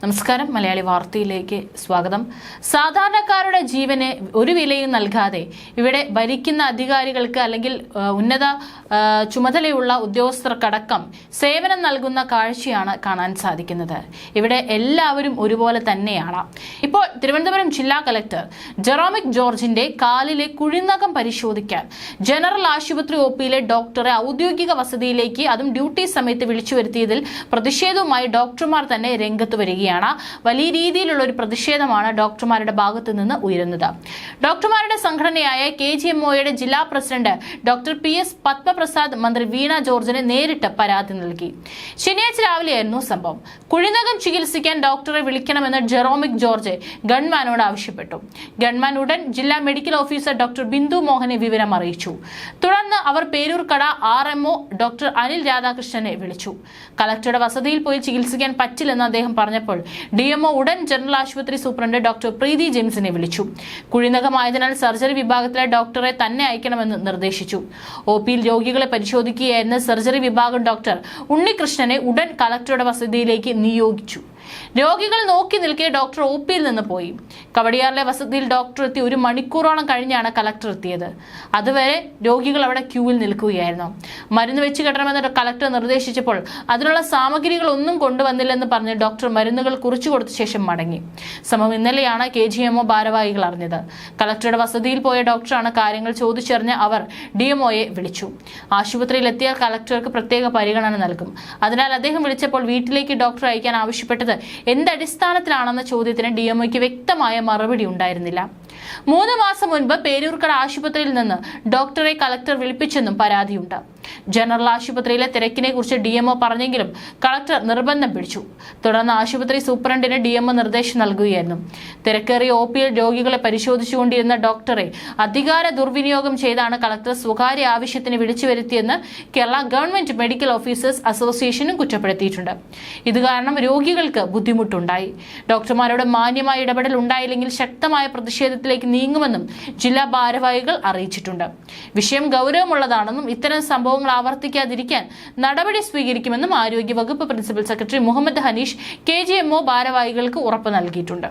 നമസ്കാരം. മലയാളി വാർത്തയിലേക്ക് സ്വാഗതം. സാധാരണക്കാരുടെ ജീവന് ഒരു വിലയും നൽകാതെ ഇവിടെ ഭരിക്കുന്ന അധികാരികൾക്ക് അല്ലെങ്കിൽ ഉന്നത ചുമതലയുള്ള ഉദ്യോഗസ്ഥർക്കടക്കം സേവനം നൽകുന്ന കാഴ്ചയാണ് കാണാൻ സാധിക്കുന്നത്. ഇവിടെ എല്ലാവരും ഒരുപോലെ തന്നെയാണ്. ഇപ്പോൾ തിരുവനന്തപുരം ജില്ലാ കളക്ടർ ജെറോമിക് ജോർജിന്റെ കാലിലെ കുഴിനകം പരിശോധിക്കാൻ ജനറൽ ആശുപത്രി ഒപിയിലെ ഡോക്ടറെ ഔദ്യോഗിക വസതിയിലേക്ക്, അതും ഡ്യൂട്ടി സമയത്ത് വിളിച്ചു വരുത്തിയതിൽ പ്രതിഷേധവുമായി ഡോക്ടർമാർ തന്നെ രംഗത്ത് വരികയാണ്. വലിയ രീതിയിലുള്ള ഒരു പ്രതിഷേധമാണ് ഡോക്ടർമാരുടെ ഭാഗത്തു നിന്ന് ഉയരുന്നത്. ഡോക്ടർമാരുടെ സംഘടനയായ KGMOയുടെ ജില്ലാ പ്രസിഡന്റ് ഡോക്ടർ PS പത്മപ്രസാദ് മന്ത്രി വീണ ജോർജിന് നേരിട്ട് പരാതി നൽകി. ശനിയാഴ്ച രാവിലെയായിരുന്നു സംഭവം. കുഴിനകം ചികിത്സിക്കാൻ ഡോക്ടറെ വിളിക്കണമെന്ന് ജെറോമിക് ജോർജ് ഗൺമാനോട് ആവശ്യപ്പെട്ടു. ഗൺമാൻ ഉടൻ ജില്ലാ മെഡിക്കൽ ഓഫീസർ ഡോക്ടർ ബിന്ദു മോഹനെ വിവരം അറിയിച്ചു. തുടർന്ന് അവർ പേരൂർക്കട RMO ഡോക്ടർ അനിൽ രാധാകൃഷ്ണനെ വിളിച്ചു. കളക്ടറുടെ വസതിയിൽ പോയി ചികിത്സിക്കാൻ പറ്റില്ലെന്ന് അദ്ദേഹം പറഞ്ഞപ്പോൾ DMO ഉടൻ ജനറൽ ആശുപത്രി സൂപ്രണ്ട് ഡോക്ടർ പ്രീതി ജെയിംസിനെ വിളിച്ചു. കുഴിനകമായതിനാൽ സർജറി വിഭാഗത്തിലെ ഡോക്ടറെ തന്നെ അയക്കണമെന്ന് നിർദ്ദേശിച്ചു. OPയിൽ രോഗികളെ പരിശോധിക്കുകയായിരുന്ന സർജറി വിഭാഗം ഡോക്ടർ ഉണ്ണികൃഷ്ണനെ ഉടൻ കളക്ടറുടെ വസതിയിലേക്ക് നിയോഗിച്ചു. രോഗികൾ നോക്കി നിൽക്കെ ഡോക്ടർ OPയിൽ നിന്ന് പോയി. കവടിയാറിലെ വസതിയിൽ ഡോക്ടർ എത്തി 1 മണിക്കൂറോളം കഴിഞ്ഞാണ് കളക്ടർ എത്തിയത്. അതുവരെ രോഗികൾ അവിടെ ക്യൂവിൽ നിൽക്കുകയായിരുന്നു. മരുന്ന് വെച്ച് കെട്ടണമെന്ന് കളക്ടർ നിർദ്ദേശിച്ചപ്പോൾ അതിനുള്ള സാമഗ്രികൾ ഒന്നും കൊണ്ടുവന്നില്ലെന്ന് പറഞ്ഞ് ഡോക്ടർ മരുന്നുകൾ കുറിച്ചു കൊടുത്ത ശേഷം മടങ്ങി. സംഭവം ഇന്നലെയാണ് KGMO ഭാരവാഹികൾ അറിഞ്ഞത്. കളക്ടറുടെ വസതിയിൽ പോയ ഡോക്ടറാണ് കാര്യങ്ങൾ ചോദിച്ചറിഞ്ഞ് അവർ DMOയെ വിളിച്ചു. ആശുപത്രിയിൽ എത്തിയാൽ കളക്ടർക്ക് പ്രത്യേക പരിഗണന നൽകും. അതിനാൽ അദ്ദേഹം വിളിച്ചപ്പോൾ വീട്ടിലേക്ക് ഡോക്ടറെ അയക്കാൻ ആവശ്യപ്പെട്ടത് എന്തടിസ്ഥാനത്തിലാണെന്ന ചോദ്യത്തിന് DMOയ്ക്ക് വ്യക്തമായ മറുപടി ഉണ്ടായിരുന്നില്ല. 3 മാസം മുൻപ് പേരൂർക്കട ആശുപത്രിയിൽ നിന്ന് ഡോക്ടറെ കളക്ടർ വിളിപ്പിച്ചെന്നും പരാതിയുണ്ട്. ജനറൽ ആശുപത്രിയിലെ തിരക്കിനെ കുറിച്ച് DMO പറഞ്ഞെങ്കിലും കളക്ടർ നിർബന്ധം പിടിച്ചു. തുടർന്ന് ആശുപത്രി സൂപ്രണ്ടിന് DMO നിർദ്ദേശം നൽകുകയായിരുന്നു. തിരക്കേറിയ OPയിൽ രോഗികളെ പരിശോധിച്ചുകൊണ്ടിരുന്ന ഡോക്ടറെ അധികാര ദുർവിനിയോഗം ചെയ്താണ് കളക്ടർ സ്വകാര്യ ആവശ്യത്തിന് വിളിച്ചു വരുത്തിയെന്ന് കേരള ഗവൺമെന്റ് മെഡിക്കൽ ഓഫീസേഴ്സ് അസോസിയേഷനും കുറ്റപ്പെടുത്തിയിട്ടുണ്ട്. ഇത് കാരണം രോഗികൾക്ക് ബുദ്ധിമുട്ടുണ്ടായി. ഡോക്ടർമാരോട് മാന്യമായ ഇടപെടൽ ഉണ്ടായില്ലെങ്കിൽ ശക്തമായ പ്രതിഷേധത്തിലേക്ക് നീങ്ങുമെന്നും ജില്ലാ ഭാരവാഹികൾ അറിയിച്ചിട്ടുണ്ട്. വിഷയം ഗൗരവമുള്ളതാണെന്നും ഇത്തരം സംഭവങ്ങൾ ആവർത്തിക്കാതിരിക്കാൻ നടപടി സ്വീകരിക്കുമെന്നും ആരോഗ്യ വകുപ്പ് principal secretary Muhammad Haneesh KGMO ഭാരവാഹികൾക്ക് ഉറപ്പ് നൽകിയിട്ടുണ്ട്.